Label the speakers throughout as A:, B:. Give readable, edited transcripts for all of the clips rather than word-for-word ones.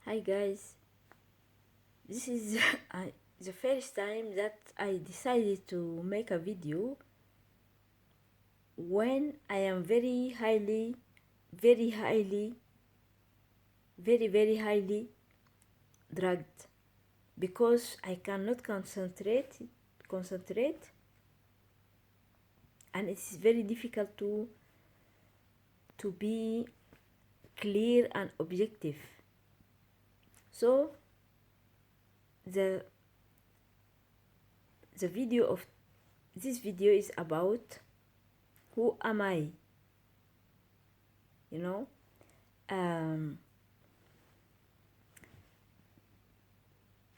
A: Hi guys, this is the first time that I decided to make a video when I am very highly, very highly drugged, because I cannot concentrate, and it's very difficult to be clear and objective. So the video of this video is about who am I, you know.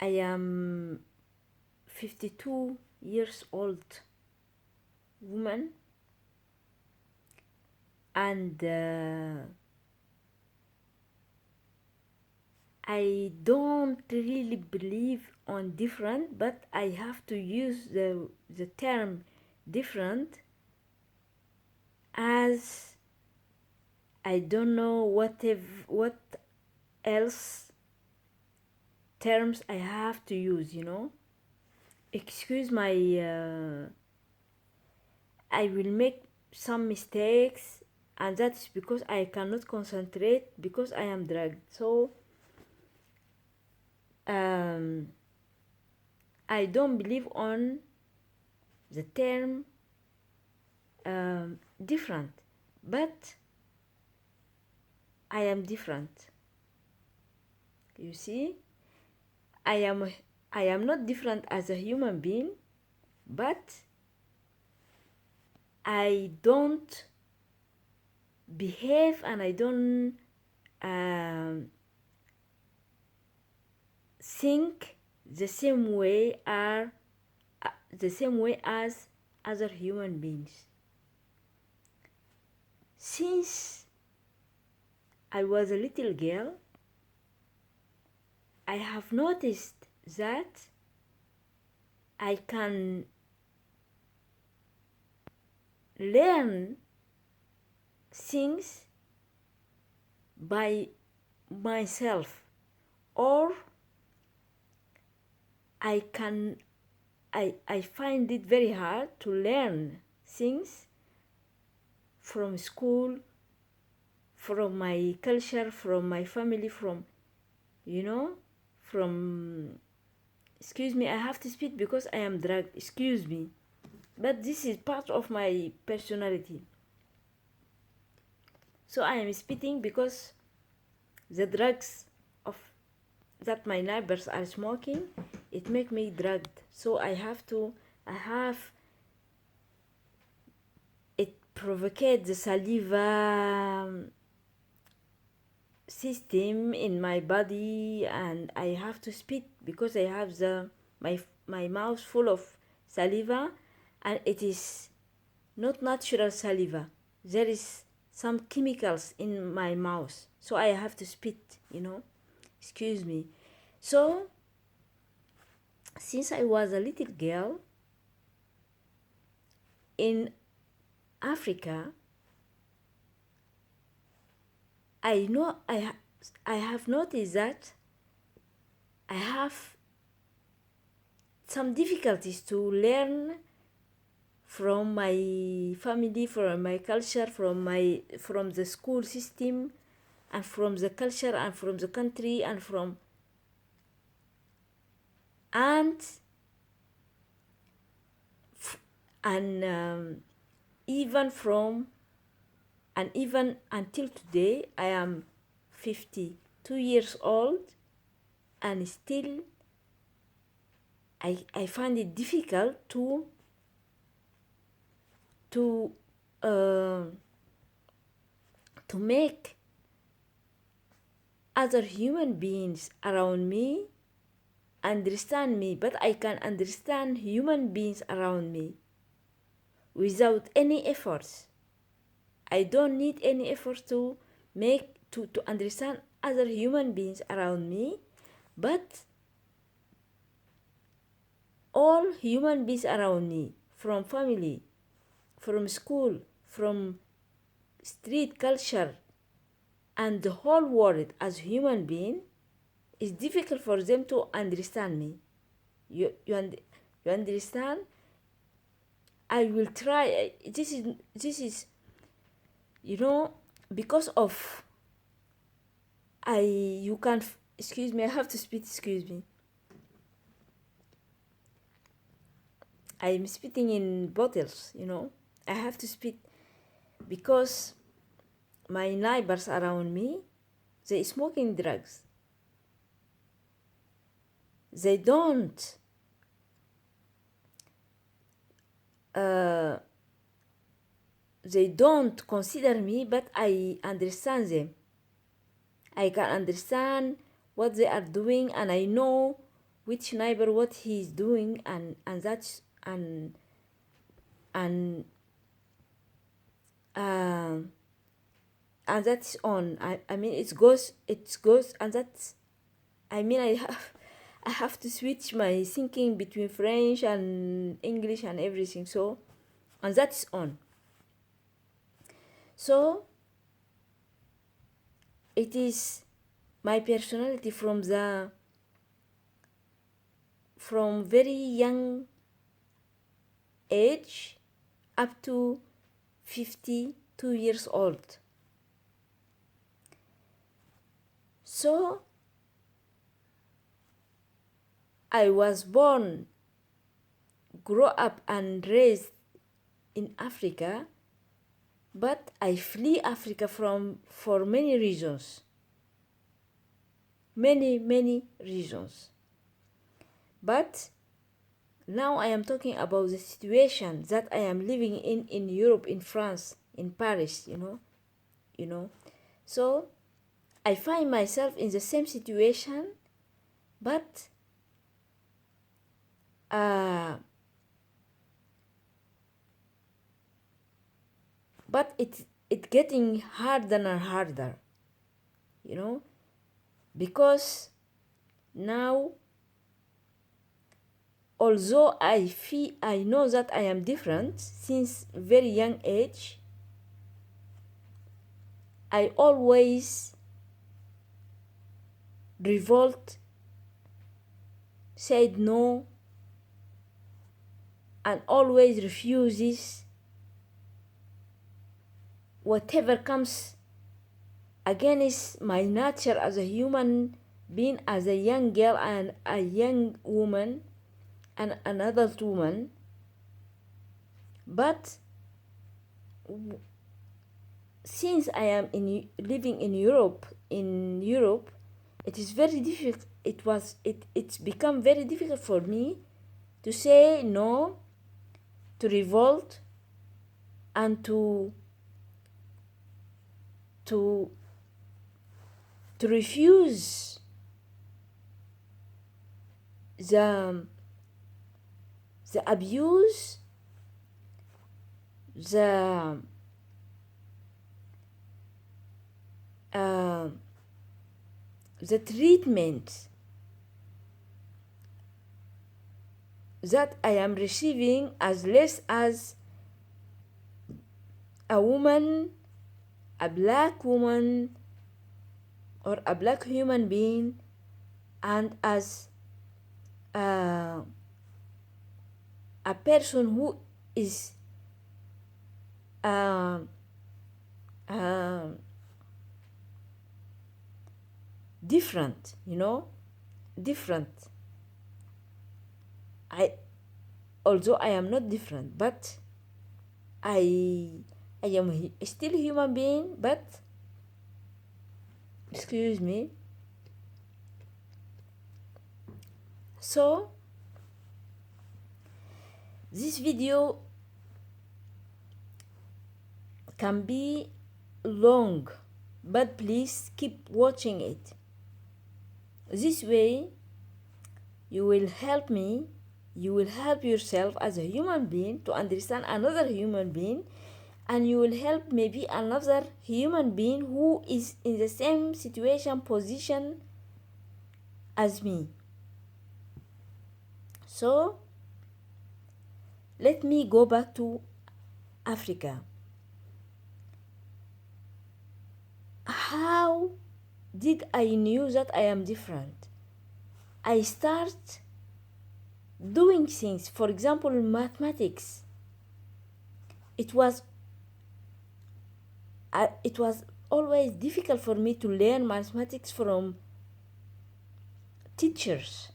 A: I am 52 years old woman, and I don't really believe on different, but I have to use the term different, as I don't know what else terms I have to use, you know. Excuse my I will make some mistakes, and that's because I cannot concentrate because I am drugged. So I don't believe on the term different, but I am different. You see, I am not different as a human being, but I don't behave and I don't think the same way as other human beings. Since I was a little girl, I have noticed that I can learn things by myself, or I find it very hard to learn things from school, from my culture, from my family, from, you know, from, excuse me, I have to speak because I am drugged, excuse me, but this is part of my personality. So I am spitting because the drugs of that my neighbors are smoking, it make me drugged. So it provocates the saliva system in my body, and I have to spit because I have my mouth full of saliva, and it is not natural saliva. There is some chemicals in my mouth, so I have to spit, you know. Excuse me. So since I was a little girl in Africa, I have noticed that I have some difficulties to learn from my family, from my culture, from the school system, and from the culture, and from the country, and even until today. I am 52 years old, and still I find it difficult to make other human beings around me understand me, but I can understand human beings around me without any efforts. I don't need any effort to understand other human beings around me, but all human beings around me, from family, from school, from street culture, and the whole world as human being, it's difficult for them to understand me. You understand? I will try. This is you know, because of I you can't excuse me, I have to spit, excuse me. I'm spitting in bottles, you know. I have to spit because my neighbors around me, they smoking drugs. They don't uh, they don't consider me, but I understand them. I can understand what they are doing, and I know which neighbor what he's doing, and um and that's on. I mean it goes and that's I mean I have to switch my thinking between French and English and everything, so and that's on. So it is my personality from very young age up to 52 years old. So I was born, grew up and raised in Africa, but I flee Africa for many reasons. Many reasons. But now I am talking about the situation that I am living in Europe, in France, in Paris, you know. So I find myself in the same situation, but uh, it getting harder and harder, you know, because now, although I know that I am different since very young age, I always revolt, said no, and always refuses whatever comes against my nature as a human being, as a young girl and a young woman and an adult woman. But since I am living in Europe, it is very difficult. It's become very difficult for me to say no, to revolt, and to refuse the abuse, the treatment that I am receiving as less as a woman, a black woman, or a black human being, and as a person who is uh, uh, different, different. Although I am not different, but I am still a human being, but excuse me. So this video can be long, but please keep watching it. This way you will help me, you will help yourself as a human being to understand another human being, and you will help maybe another human being who is in the same situation, position as me. So let me go back to Africa. How did I knew that I am different? I start doing things. For example, mathematics. It was it was always difficult for me to learn mathematics from teachers.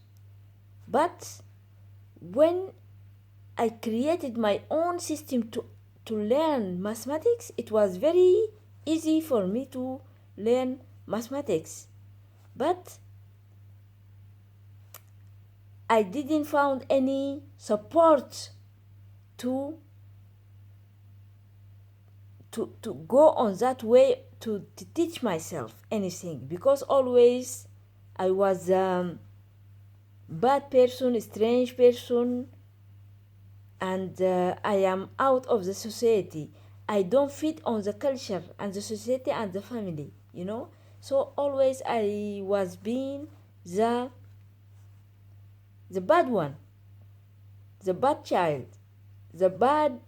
A: But when I created my own system to learn mathematics, it was very easy for me to learn mathematics. But I didn't found any support to go on that way to teach myself anything, because always I was bad person, strange person, and I am out of the society. I don't fit on the culture and the society and the family, So always I was being the bad one, the bad child, the bad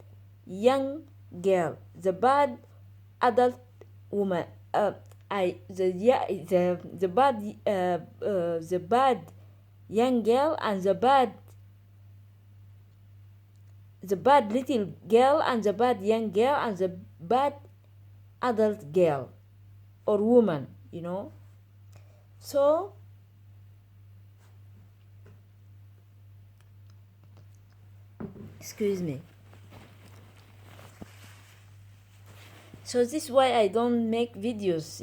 A: young girl, the bad adult woman. The bad young girl, and the bad little girl, and the bad young girl, and the bad adult girl or woman, So excuse me. So this is why I don't make videos,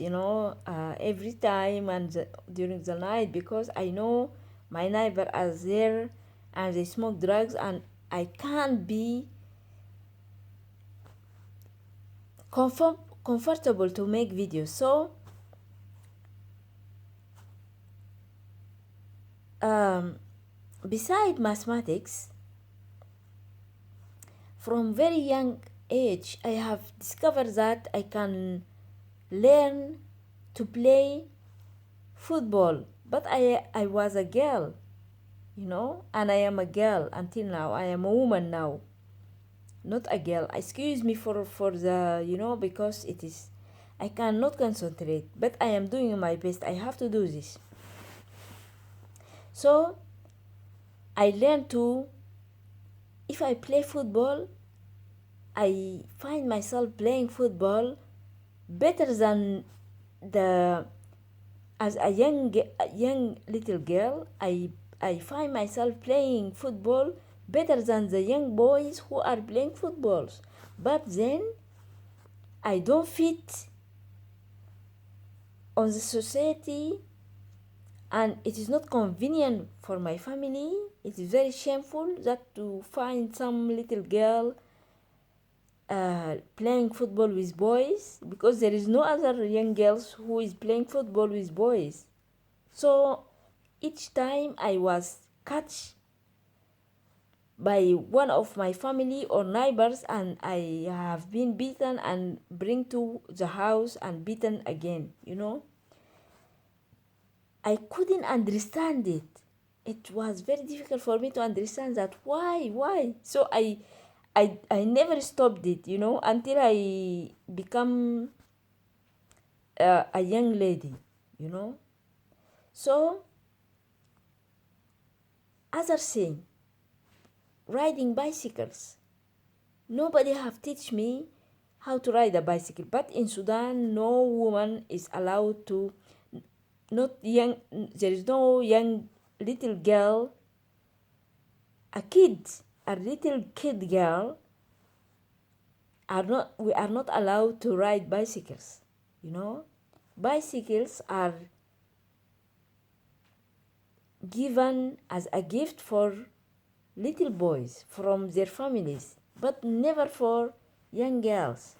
A: every time and during the night, because I know my neighbor are there and they smoke drugs, and I can't be comfortable to make videos. So beside mathematics, from very young age, I have discovered that I can learn to play football. But I was a girl, and I am a girl until now. I am a woman now, not a girl. Excuse me for the, because it is, I cannot concentrate, but I am doing my best. I have to do this. So I learned to, if I play football, I find myself playing football better than as a young little girl. I find myself playing football better than the young boys who are playing footballs. But then I don't fit on the society, and it is not convenient for my family. It is very shameful that to find some little girl playing football with boys, because there is no other young girls who is playing football with boys. So each time I was catched by one of my family or neighbors, and I have been beaten and bring to the house and beaten again, I couldn't understand it. It was very difficult for me to understand that why. So I never stopped it, until I become a young lady, So other thing, riding bicycles. Nobody have teach me how to ride a bicycle. But in Sudan, no woman is allowed to, there is no young little girl, a little kid girl, we are not allowed to ride bicycles, Bicycles are given as a gift for little boys from their families, but never for young girls,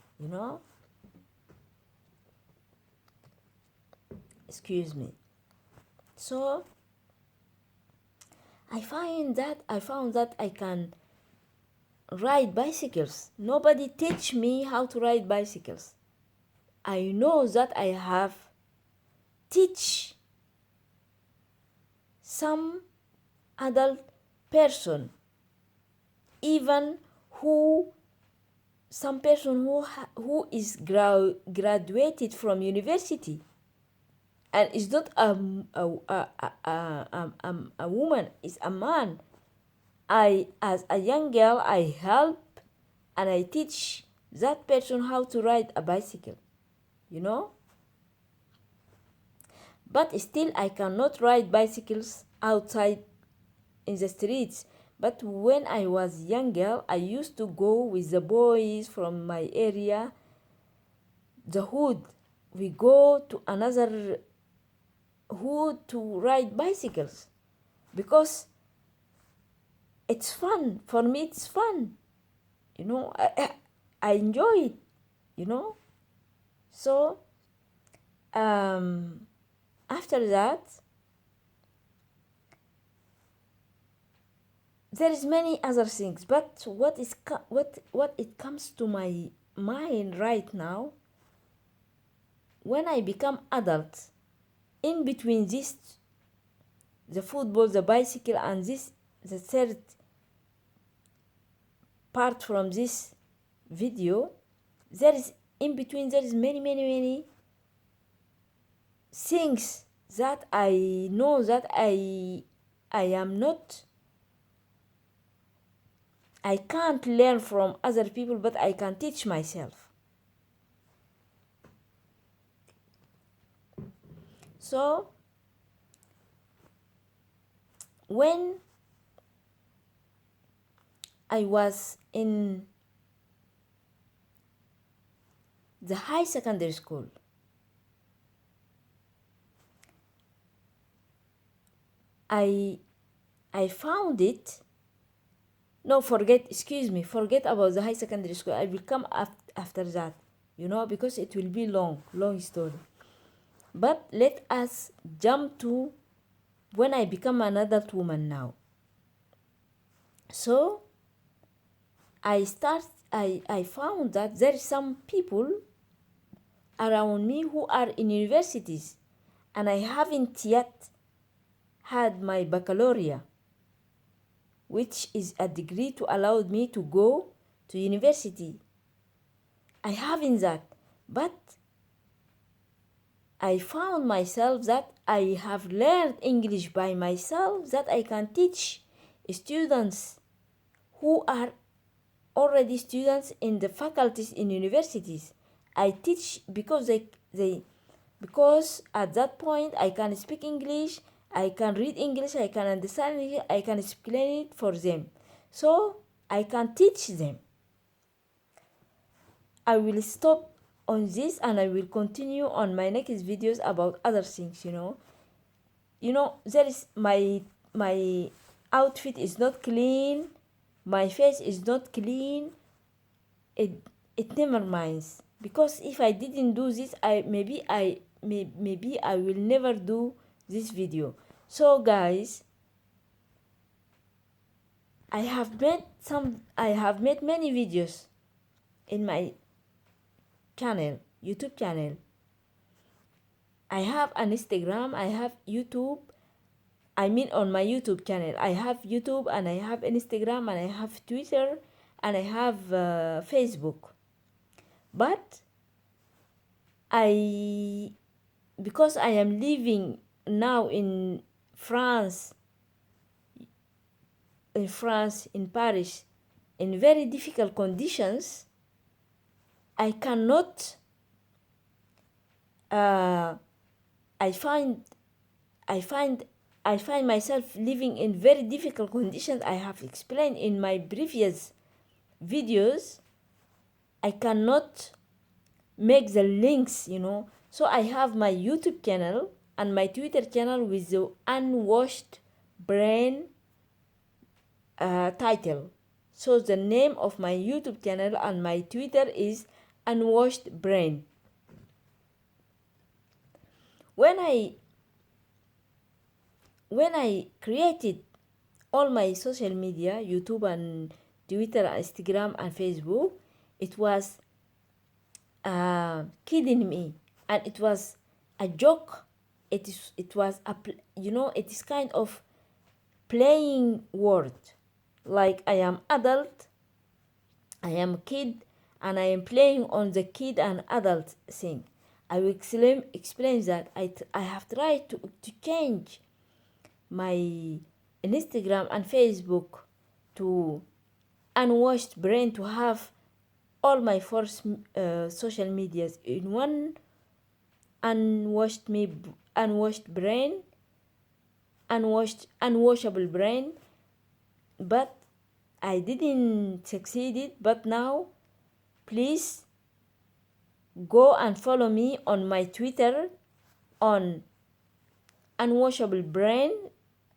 A: Excuse me. So I found that I can ride bicycles. Nobody teach me how to ride bicycles. I know that I have teach some adult person, even some person who is graduated from university. and it's not a woman, it's a man. I, as a young girl, I help and I teach that person how to ride a bicycle, you know. But still, I cannot ride bicycles outside in the streets. But when I was young girl, I used to go with the boys from my area, the hood. We go to another hood to ride bicycles because it's fun. For me, it's fun. You know, I enjoy it, you know. So, after that, there is many other things, but what it comes to my mind right now, when I become adult, in between this, the football, the bicycle, and this, the third part from this video, there is in between, there is many things that I know that I am not, I can't learn from other people, but I can teach myself. So when I was in the high secondary school, I found it. No, forget about the high secondary school. I will come after that, you know, because it will be long story. But let us jump to when I become an adult woman now. So I found that there are some people around me who are in universities, and I haven't yet had my baccalaureate, which is a degree to allow me to go to university. I haven't that, but I found myself that I have learned English by myself, that I can teach students who are already students in the faculties in universities. I teach because because at that point I can speak English, I can read English, I can understand English, I can explain it for them. So I can teach them. I will stop on this and I will continue on my next videos about other things, you know. You know, there is my outfit is not clean, my face is not clean. It never minds, because if I didn't do this, maybe I will never do this video. So guys, I have made many videos in my channel, YouTube channel. I have an Instagram, I have YouTube. I mean, on my YouTube channel, I have YouTube and I have Instagram and I have Twitter and I have Facebook. But because I am living now in France, in Paris, in very difficult conditions, I cannot, I find myself living in very difficult conditions. I have explained in my previous videos. I cannot make the links, you know. So I have my YouTube channel and my Twitter channel with the unwashed brain title. So the name of my YouTube channel and my Twitter is unwashed brain. When I created all my social media, YouTube and Twitter, Instagram and Facebook, it was kidding me, and it was a joke. It was it is kind of playing word, like I am adult, I am kid, and I am playing on the kid and adult thing. I will explain that I have tried to change my Instagram and Facebook to unwashed brain, to have all my first social medias in one unwashed brain, unwashable brain, but I didn't succeed it. But now, please go and follow me on my Twitter on unwashable brain,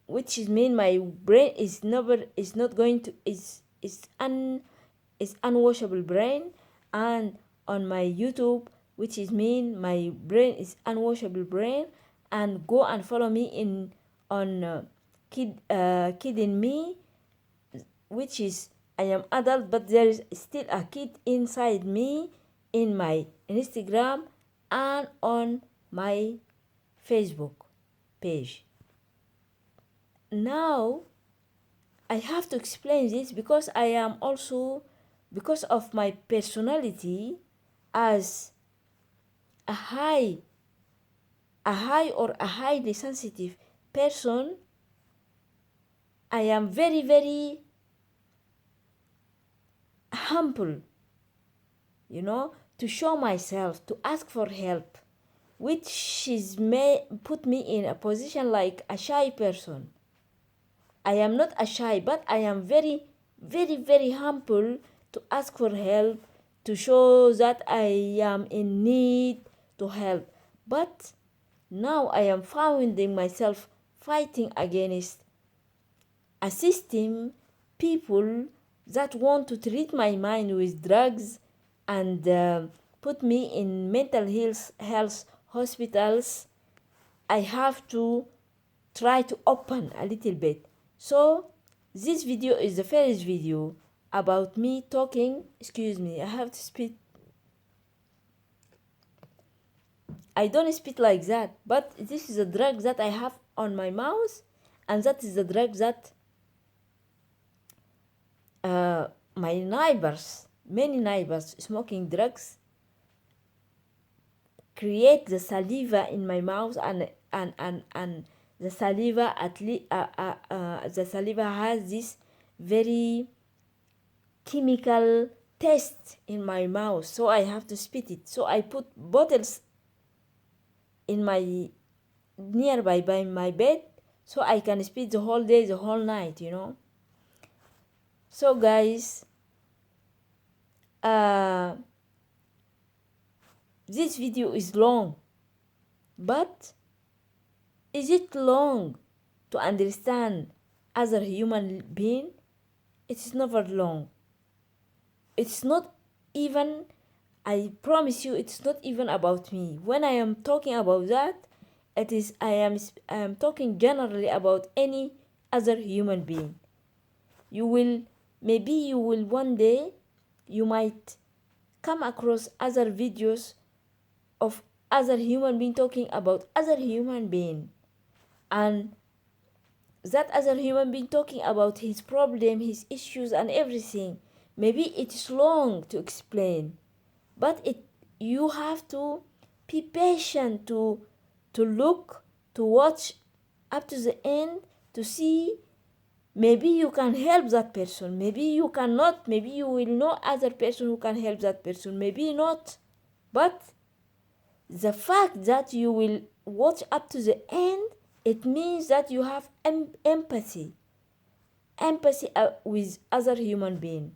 A: which is mean my brain is not going to is unwashable brain, and on my YouTube, which is mean my brain is unwashable brain. And go and follow me in on kid in me, which is I am adult but there is still a kid inside me, in my Instagram and on my Facebook page. Now I have to explain this because I am also, because of my personality as a highly sensitive person, I am very, very humble, to show myself, to ask for help, which may put me in a position like a shy person. I am not a shy, but I am very, very, very humble to ask for help, to show that I am in need to help. But now I am finding myself fighting against a system, people that want to treat my mind with drugs and put me in mental health hospitals. I have to try to open a little bit. So this video is the first video about me talking. Excuse me, I have to spit. I don't spit like that, but this is a drug that I have on my mouth, and that is the drug that my many neighbors smoking drugs, create the saliva in my mouth, and the saliva the saliva has this very chemical taste in my mouth, so I have to spit it. So I put bottles in my nearby by my bed, so I can spit the whole day, the whole night, So guys, this video is long, but is it long to understand other human being? It's never long. It's not even, I promise you, it's not even about me. When I am talking about that, I am talking generally about any other human being. Maybe you will one day, you might come across other videos of other human being talking about other human being, and that other human being talking about his problem, his issues and everything. Maybe it's long to explain, but you have to be patient to look, to watch up to the end, to see. Maybe you can help that person, maybe you cannot, maybe you will know other person who can help that person, maybe not. But the fact that you will watch up to the end, it means that you have empathy with other human being.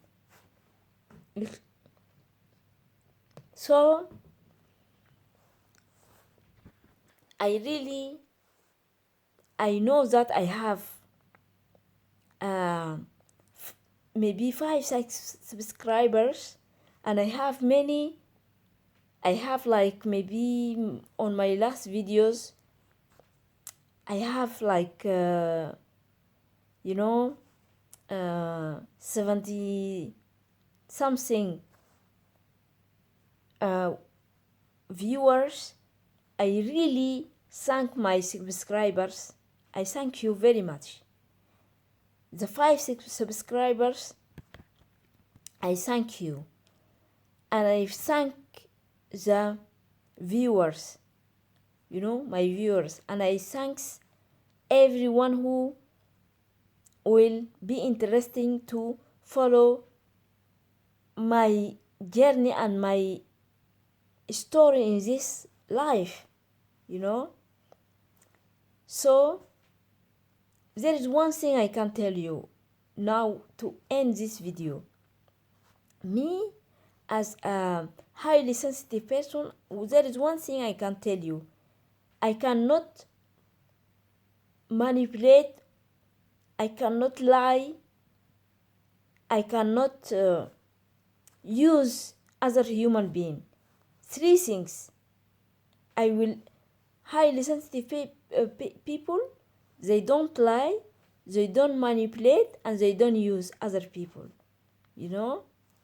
A: So I know that I have maybe 5-6 subscribers, and I have like, maybe on my last videos I have like 70 something viewers. I really thank my subscribers. I thank you very much. The 5-6 subscribers, I thank you. And I thank the viewers, my viewers, and I thanks everyone who will be interesting to follow my journey and my story in this life, So there is one thing I can tell you now to end this video. Me, as a highly sensitive person, there is one thing I can tell you. I cannot manipulate, I cannot lie, I cannot use other human being. Three things. I will highly sensitive people, they don't lie, they don't manipulate, and they don't use other people,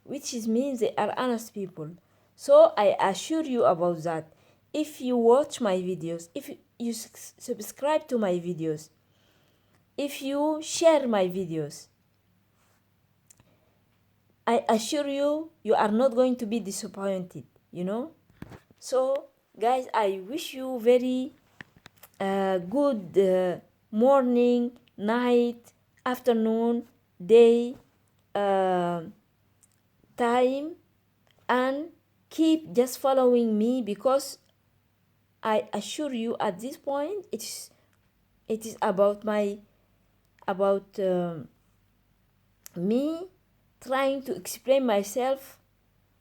A: which means they are honest people. So I assure you about that. If you watch my videos, if you subscribe to my videos, if you share my videos, I assure you, you are not going to be disappointed, So, guys, I wish you very good morning, night, afternoon, day, time, and keep just following me, because I assure you at this point it is about me trying to explain myself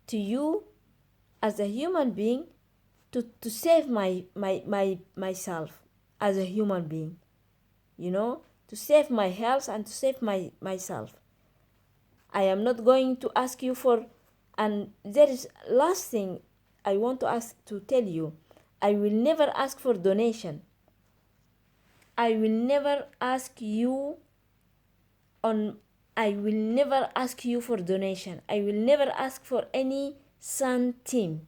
A: to you as a human being, to save myself as a human being, to save my health and to save myself. I am not going to ask you for, and there is last thing I want to tell you. I will never ask for donation. I will never ask you for donation. I will never ask for any centime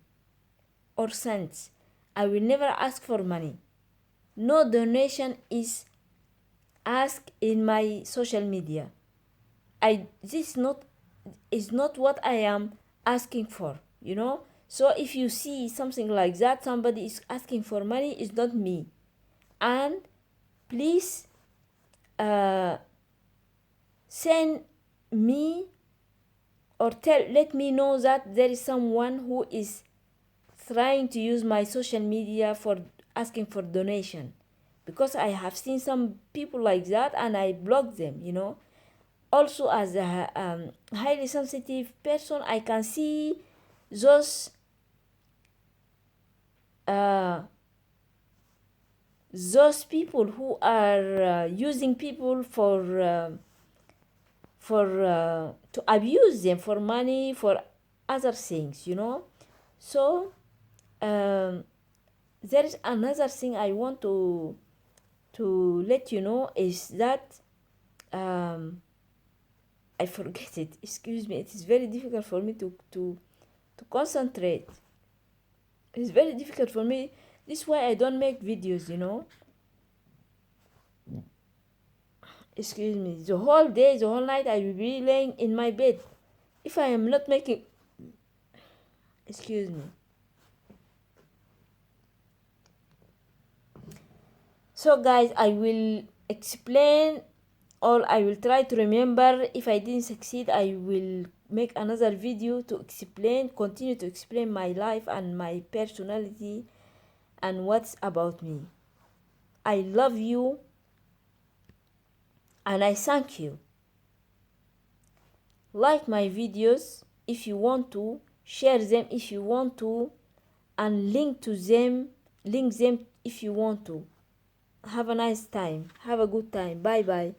A: or cents. I will never ask for money. No donation is asked in my social media. This is not what I am asking for, So if you see something like that, somebody is asking for money, it's not me. And please send me or let me know that there is someone who is trying to use my social media for asking for donation, because I have seen some people like that and I block them, Also, as a highly sensitive person, I can see those people who are using people to abuse them for money, for other things, So there is another thing I want to let you know, is that I forget it. Excuse me. It is very difficult for me to concentrate. It's very difficult for me. This is why I don't make videos, Excuse me. The whole day, the whole night, I will be laying in my bed. If I am not making... Excuse me. So, guys, I will explain, or I will try to remember. If I didn't succeed, I will make another video to continue to explain my life and my personality and what's about me. I love you and I thank you. Like my videos if you want to, share them if you want to, and link them if you want to. Have a nice time. Have a good time. Bye bye.